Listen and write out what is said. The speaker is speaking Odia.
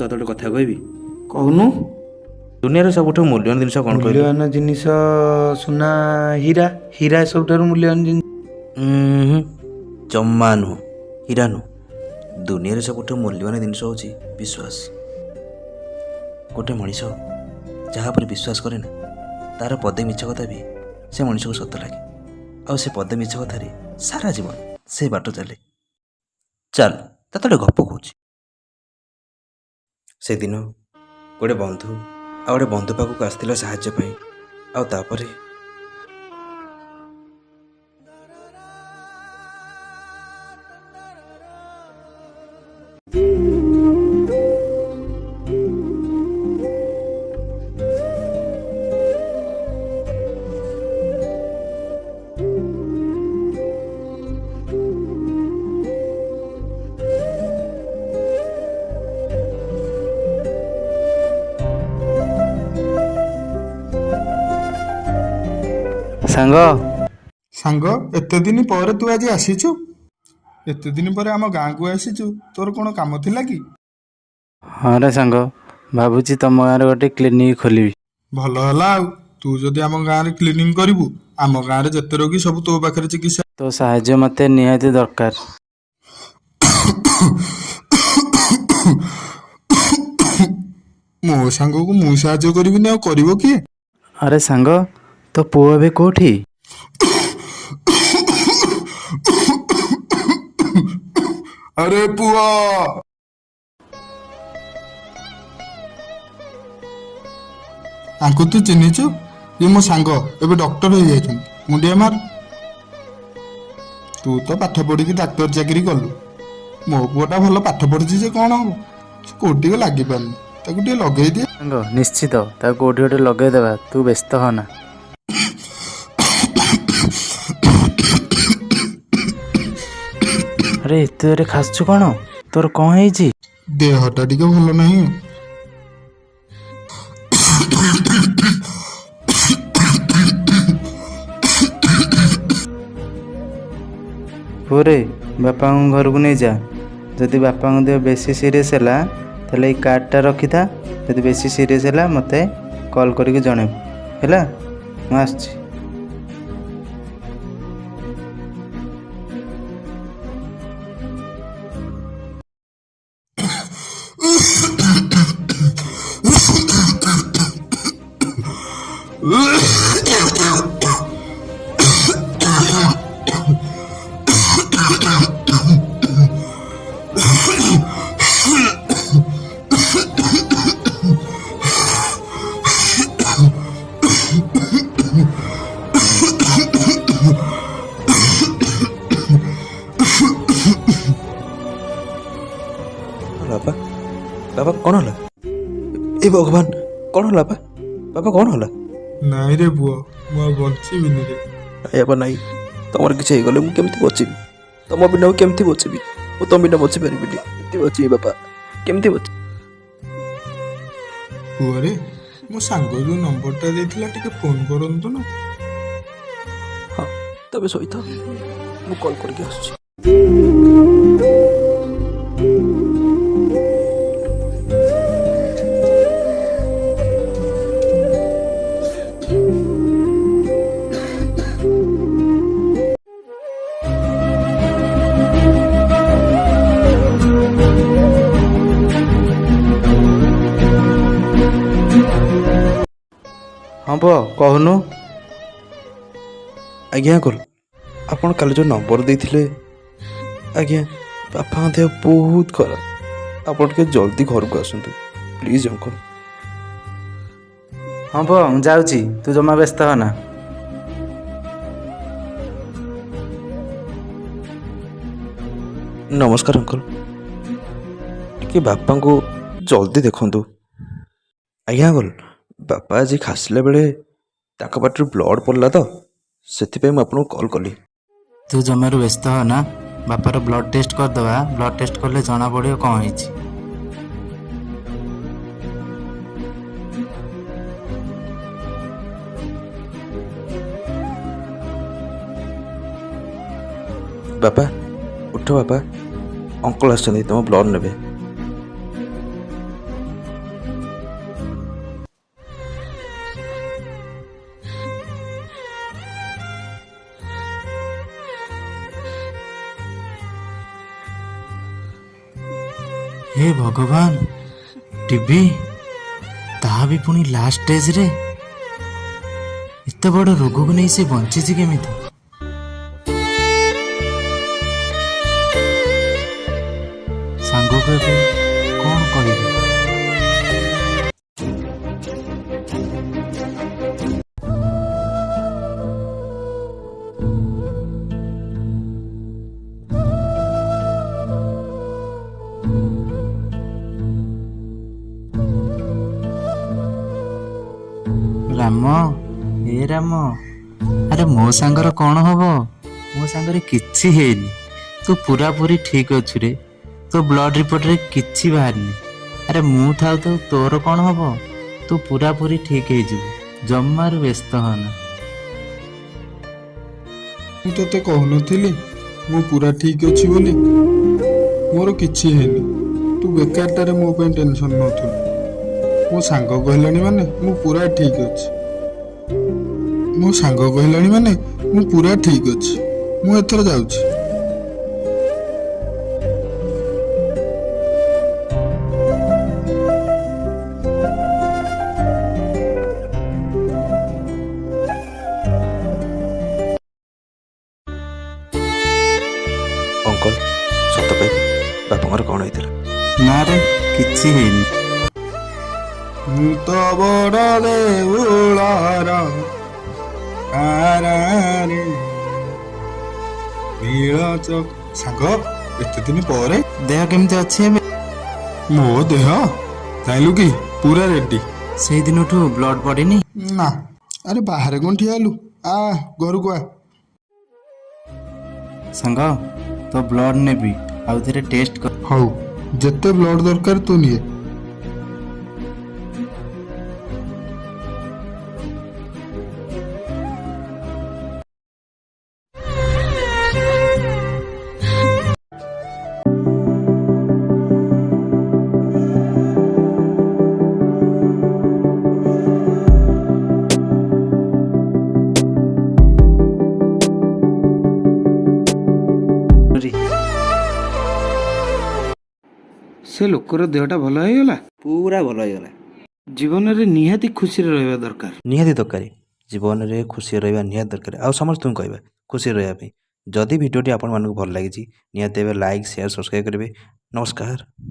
ତୋତେ ଗୋଟେ କଥା କହିବି। କହୁନୁ। ଦୁନିଆରେ ସବୁଠୁ ମୂଲ୍ୟବାନ ଜିନିଷ କ'ଣ କହିଲୁ? ମୂଲ୍ୟବାନ ଜିନିଷ ସୁନା, ହୀରା। ହୀରା ସବୁଠାରୁ ମୂଲ୍ୟବାନ ଜିନିଷ। ଜମା ନୁହଁ, ହୀରା ନୁହଁ। ଦୁନିଆରେ ସବୁଠୁ ମୂଲ୍ୟବାନ ଜିନିଷ ହେଉଛି ବିଶ୍ୱାସ। ଗୋଟେ ମଣିଷ ଯାହା ଉପରେ ବିଶ୍ୱାସ କରେ ନା, ତାର ପଦେ ମିଛ କଥା ବି ସେ ମଣିଷକୁ ସତ ଲାଗେ। ଆଉ ସେ ପଦେ ମିଛ କଥାରେ ସାରା ଜୀବନ ସେ ବାଟ ଚାଲେ। ଚାଲ ତତେ ଗୋଟେ ଗପ କହୁଛି। ସେଦିନ ଗୋଟେ ବନ୍ଧୁ ଆଉ ଗୋଟେ ବନ୍ଧୁ ପାଖକୁ ଆସିଥିଲା ସାହାଯ୍ୟ ପାଇଁ। ଆଉ ତାପରେ ସାଙ୍ଗ, ସାଙ୍ଗ, ଏତେ ଦିନ ପରେ ତୁ ଆଜି ଆସିଛୁ? ଏତେ ଦିନ ପରେ ଆମ ଗାଁକୁ ଆସିଛୁ, ତୋର କ'ଣ କାମ ଥିଲା କି? ହଁ ରେ ସାଙ୍ଗ, ଭାବୁଛି ତମ ଗାଁରେ ଗୋଟେ କ୍ଲିନିକ୍ ଖୋଲିବି। ଭଲ ହେଲା ଆଉ। ତୁ ଯଦି ଆମ ଗାଁରେ କ୍ଲିନିଂ କରିବୁ, ଆମ ଗାଁରେ ଯେତେ ରୋଗୀ ସବୁ ତୋ ପାଖରେ ଚିକିତ୍ସା। ତୋ ସାହାଯ୍ୟ ମୋତେ ନିହାତି ଦରକାର। ମୋ ସାଙ୍ଗକୁ ମୁଁ ସାହାଯ୍ୟ କରିବିନି ଆଉ କରିବ କିଏ? ଆରେ ସାଙ୍ଗ, ତୋ ପୁଅ ଏବେ କୋଉଠି? ଆରେ ପୁଅ, ତାଙ୍କୁ ତୁ ଚିହ୍ନିଛୁ? ଇଏ ମୋ ସାଙ୍ଗ, ଏବେ ଡକ୍ଟର ହେଇଯାଇଛନ୍ତି। ମୁଣ୍ଡିଆ ମାର। ତୁ ତ ପାଠ ପଢିକି ଡାକ୍ତର ଚାକିରି କଲୁ। ମୋ ପୁଅଟା ଭଲ ପାଠ ପଢିଛି ଯେ କ'ଣ ହବ, ସେ କୋଉଠିକି ଲାଗିପାରୁନି। ତାକୁ ଟିକେ ଲଗେଇ ଦିଏ। ସାଙ୍ଗ, ନିଶ୍ଚିତ ତାକୁ କୋଉଠି ଗୋଟେ ଲଗେଇଦେବା, ତୁ ବ୍ୟସ୍ତ ହନା। ଆରେ ଏତେ ଜୋରେ ଖାସୁଛୁ କ'ଣ? ତୋର କ'ଣ ହେଇଛି? ଦେହଟା ଟିକେ ଭଲ ନାହିଁ। ପୁଅରେ, ବାପାଙ୍କ ଘରକୁ ନେଇଯା। ଯଦି ବାପାଙ୍କ ଦେହ ବେଶୀ ସିରିୟସ୍ ହେଲା ତାହେଲେ ଏଇ କାର୍ଡ଼ଟା ରଖିଥା। ଯଦି ବେଶୀ ସିରିୟସ୍ ହେଲା ମୋତେ କଲ୍ କରିକି ଜଣେଇବୁ, ହେଲା? ମୁଁ ଆସୁଛି। ବାପା, ବାପା କ'ଣ ହେଲା? ଏ ଭଗବାନ, କ'ଣ ହେଲା ବାପା? ବାପା କ'ଣ ହେଲା? ନାଇଁ ରେ ପୁଅ, ମୁଁ ଆଉ ବଞ୍ଚିବିନି ରେ। ନାଇଁ ବାପା ନାଇଁ, ତମର କିଛି ହେଇଗଲେ ମୁଁ କେମିତି ବଞ୍ଚିବି? ତମ ବିନା ମୁଁ କେମିତି ବଞ୍ଚିବି? ମୁଁ ତମ ବିନା ବଞ୍ଚି ପାରିବିନି। କେମିତି ବଞ୍ଚିବି ବାପା? କେମିତି ବଞ୍ଚିବି? ପୁଅରେ, ମୋ ସାଙ୍ଗ ଯୋଉ ନମ୍ବରଟା ଦେଇଥିଲା ଟିକେ ଫୋନ୍ କରନ୍ତୁ ନା। ହଁ, ତମେ ଶୋଇଥାଅ, ମୁଁ କଲ୍ କରିକି ଆସୁଛି। ହଁ ପୁଅ, କହୁନୁ। ଆଜ୍ଞା ଅଙ୍କଲ୍, ଆପଣ କାଲି ଯେଉଁ ନମ୍ବର ଦେଇଥିଲେ, ଆଜ୍ଞା ବାପାଙ୍କ ଦେହ ବହୁତ ଖରାପ। ଆପଣ ଟିକେ ଜଲ୍ଦି ଘରକୁ ଆସନ୍ତୁ ପ୍ଲିଜ୍ ଅଙ୍କଲ୍। ହଁ ପୁଅ, ମୁଁ ଯାଉଛି, ତୁ ଜମା ବ୍ୟସ୍ତ ହନା। ନମସ୍କାର ଅଙ୍କଲ୍, ଟିକେ ବାପାଙ୍କୁ ଜଲ୍ଦି ଦେଖନ୍ତୁ। ଆଜ୍ଞା ଅଙ୍କଲ୍, ବାପା ଆଜି ଖାସିଲା ବେଳେ ତାଙ୍କ ପାଟିରୁ ବ୍ଲଡ଼ ପଡ଼ିଲା ତ, ସେଥିପାଇଁ ମୁଁ ଆପଣଙ୍କୁ କଲ୍ କଲି। ତୁ ଜମାରୁ ବ୍ୟସ୍ତ ହନା। ବାପାର ବ୍ଲଡ୍ ଟେଷ୍ଟ କରିଦେବା। ବ୍ଲଡ୍ ଟେଷ୍ଟ କଲେ ଜଣାପଡ଼ିବ କ'ଣ ହେଇଛି। ବାପା ଉଠ, ବାପା ଅଙ୍କଲ୍ ଆସିଛନ୍ତି, ତମ ବ୍ଲଡ଼ ନେବେ। ହେ ଭଗବାନ, ଟିଭି ତାହା ବି ପୁଣି ଲାଷ୍ଟ ଷ୍ଟେଜରେ। ଏତେ ବଡ଼ ରୋଗକୁ ନେଇ ସେ ବଞ୍ଚିଛି କେମିତି? ସାଙ୍ଗକୁ ଏବେ କ'ଣ କହିବି? ରାମ, ହେ ରାମ, ଆରେ ମୋ ସାଙ୍ଗର କ'ଣ ହବ? ମୋ ସାଙ୍ଗରେ କିଛି ହେଇନି। ତୁ ପୁରାପୁରି ଠିକ୍ ଅଛୁ ରେ। ତୋ ବ୍ଲଡ୍ ରିପୋର୍ଟରେ କିଛି ବାହାରିନି। ଆରେ ମୁଁ ଥାଉ ତ ତୋର କ'ଣ ହବ? ତୁ ପୁରାପୁରି ଠିକ୍ ହେଇଯିବୁ, ଜମାରୁ ବ୍ୟସ୍ତ ହନା। ମୁଁ ତୋତେ କହୁନଥିଲି ମୁଁ ପୁରା ଠିକ୍ ଅଛି ବୋଲି? ମୋର କିଛି ହେଇନି। ତୁ ବେକାରଟାରେ ମୋ ପାଇଁ ଟେନସନ୍ ନଉଥିଲୁ। ମୋ ସାଙ୍ଗ କହିଲାଣି ମାନେ ମୁଁ ପୁରା ଠିକ୍ ଅଛି। ମୋ ସାଙ୍ଗ କହିଲାଣି ମାନେ ମୁଁ ପୁରା ଠିକ୍ ଅଛି। ମୁଁ ଏଥର ଯାଉଛି। ଅଙ୍କଲ, ସତ କହିବି ବାପାଙ୍କର କ'ଣ ହେଇଥିଲା? ନା ରେ, କିଛି ହେଇନି। ମୁଁ ତ ବଡ଼ ଦେଉଳର ଆରାରେ ନୀଳ ଚକ। ସାଙ୍ଗ, ଏତେ ଦିନ ପରେ ଦେହ କେମିତି ଅଛି ଏବେ? ମୋ ଦେହ ଜାଣିଲୁ କି ପୁରା ରେଡି। ସେଇଦିନଠୁ ବ୍ଲଡ୍ ପଡ଼ିନି? ନା, ଆରେ ବାହାରେ କ'ଣ ଠିଆ ହେଲୁ? ଆ ଘରକୁ ଆ। ସାଙ୍ଗ, ତୋ ବ୍ଲଡ୍ ନେବି, ଆଉ ଥରେ ଟେଷ୍ଟ କର। ହଉ, ଯେତେ ବ୍ଲଡ୍ ଦରକାର ତୁ ନିଏ। ସେ ଲୋକର ଦେହଟା ଭଲ ହେଇଗଲା। ପୁରା ଭଲ ହେଇଗଲା। ଜୀବନରେ ନିହାତି ଖୁସିରେ ରହିବା ଦରକାର। ନିହାତି ଦରକାର। ଜୀବନରେ ଖୁସି ରହିବା ନିହାତି ଦରକାର। ଆଉ ସମସ୍ତଙ୍କୁ କହିବା ଖୁସିରେ ରହିବା ପାଇଁ। ଯଦି ଭିଡ଼ିଓଟି ଆପଣମାନଙ୍କୁ ଭଲ ଲାଗିଛି ନିହାତି ଭାବେ ଲାଇକ୍, ସେୟାର, ସବସ୍କ୍ରାଇବ୍ କରିବେ। ନମସ୍କାର।